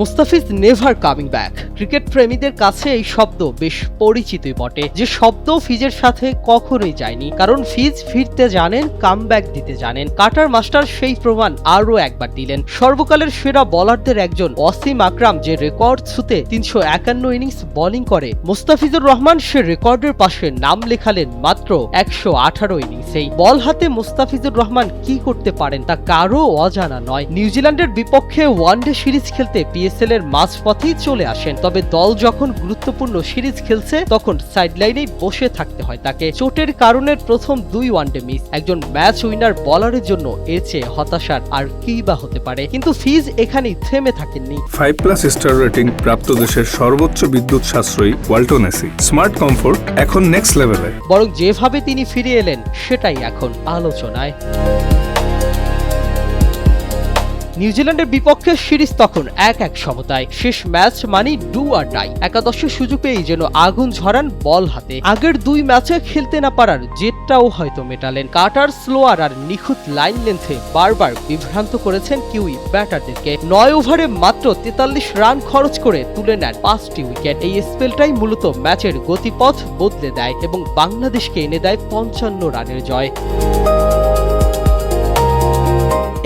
Mustafiz never coming back. Cricket প্রেমীদের কাছে এই শব্দ বেশ পরিচিতই বটে, যে শব্দ ফিজের সাথে কখনোই যায়নি। কারণ ফিজ ফিরতে জানেন, কামব্যাক দিতে জানেন। কাটার মাস্টার সেই প্রমাণ আরও একবার দিলেন। সর্বকালের সেরা বোলারদের একজন ওয়াসিম আকরাম যে রেকর্ড ছুঁতে 351 ইনিংস বোলিং করে, মুস্তাফিজুর রহমান সে রেকর্ডের পাশে নাম লেখালেন মাত্র 118 ইনিংসেই। বল হাতে মুস্তাফিজুর রহমান কি করতে পারেন তা কারও অজানা নয়। নিউজিল্যান্ডের বিপক্ষে ওয়ানডে সিরিজ খেলতে পিএসএল এর মাঝপথেই চলে আসেন, তবে দল যখন গুরুত্বপূর্ণ সিরিজ খেলছে তখন সাইডলাইনেই বসে থাকতে হয় তাকে। চোটের কারণে প্রথম 2 ওয়ানডে মিস। একজন ম্যাচ উইনার বলারের জন্য এর চেয়ে হতাশার আর কি বা হতে পারে। কিন্তু ফিজ এখানেই থেমে থাকেননি। 5+ স্টার রেটিং প্রাপ্ত দেশের সর্বোচ্চ বিদ্যুৎ সাশ্রয়ী ওয়ালটন এসি স্মার্ট কমফোর্ট এখন নেক্সট লেভেলে। বরং যেভাবে তিনি ফিরে এলেন সেটাই এখন আলোচনায়। নিউজিল্যান্ডের বিপক্ষে সিরিজ তখন 1-1 সমতায়। শেষ ম্যাচ মানে ডু আর ডাই। একাদশের সুযোগ পেয়েই যেন আগুন ঝরান বল হাতে। আগের 2 ম্যাচে খেলতে না পারার জেদটাও হয়তো মেটালেন। কাটার স্লোয়ার আর নিখুঁত লাইন লেন্থে বারবার বিভ্রান্ত করেছেন কিউই ব্যাটারদেরকে। 9 ওভারে মাত্র 43 রান খরচ করে তুলে নেন 5টি উইকেট। এই স্পেলটাই মূলত ম্যাচের গতিপথ বদলে দেয় এবং বাংলাদেশকে এনে দেয় 55 রানের জয়।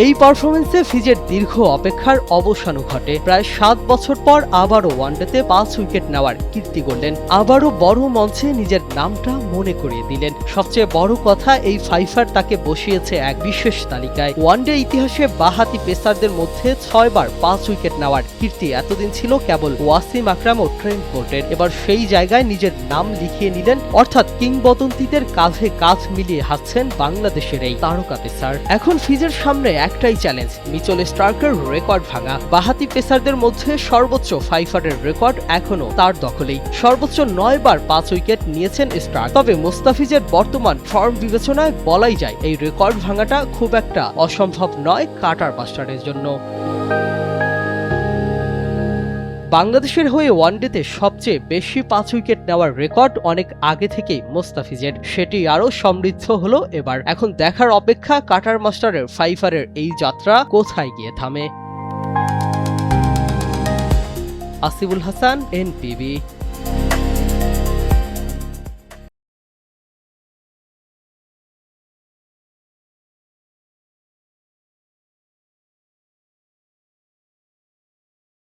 এই পারফরমেন্সে ফিজের দীর্ঘ অপেক্ষার অবসানও ঘটে। প্রায় 7 বছর পর আবারও ওয়ানডেতে 5 উইকেট নেওয়ার কীর্তি করলেন। আবারও বড় মঞ্চে নিজের নামটা মনে করিয়ে দিলেন। সবচেয়ে বড় কথা, এই ফাইফার তাকে বসিয়েছে এক বিশেষ তালিকায়। ওয়ানডে ইতিহাসে বাঁহাতি পেসারদের মধ্যে 6 বার 5 উইকেট নেওয়ার কীর্তি এতদিন ছিল কেবল ওয়াসিম আকরাম ও ট্রেন্ট বোল্টের। এবার সেই জায়গায় নিজের নাম লিখিয়ে নিলেন, অর্থাৎ কিংবদন্তিদের কাঁধে কাঁধ মিলিয়ে হাঁটছেন বাংলাদেশের এই তারকা পেসার। এখন ফিজের সামনে একটাই চ্যালেঞ্জ, মিচেল স্টার্কের রেকর্ড ভাঙা। বাঁহাতি পেসারদের মধ্যে সর্বোচ্চ ফাইফারের রেকর্ড এখনো তার দখলেই। সর্বোচ্চ 9 বার 5 উইকেট নিয়েছেন স্টার্ক। তবে মুস্তাফিজের বর্তমান ফর্ম বিবেচনায় বলাই যায় এই রেকর্ড ভাঙাটা খুব একটা অসম্ভব নয় কাটার মাস্টারের জন্য। বাংলাদেশের হয়ে ওয়ানডেতে সবচেয়ে বেশি 5 উইকেট নেওয়ার রেকর্ড অনেক আগে থেকেই মুস্তাফিজের। সেটি আরও সমৃদ্ধ হলো এবার। এখন দেখার অপেক্ষা কাটার মাস্টারের ফাইফারের এই যাত্রা কোথায় গিয়ে থামে। আসিফুল হাসান, NPB।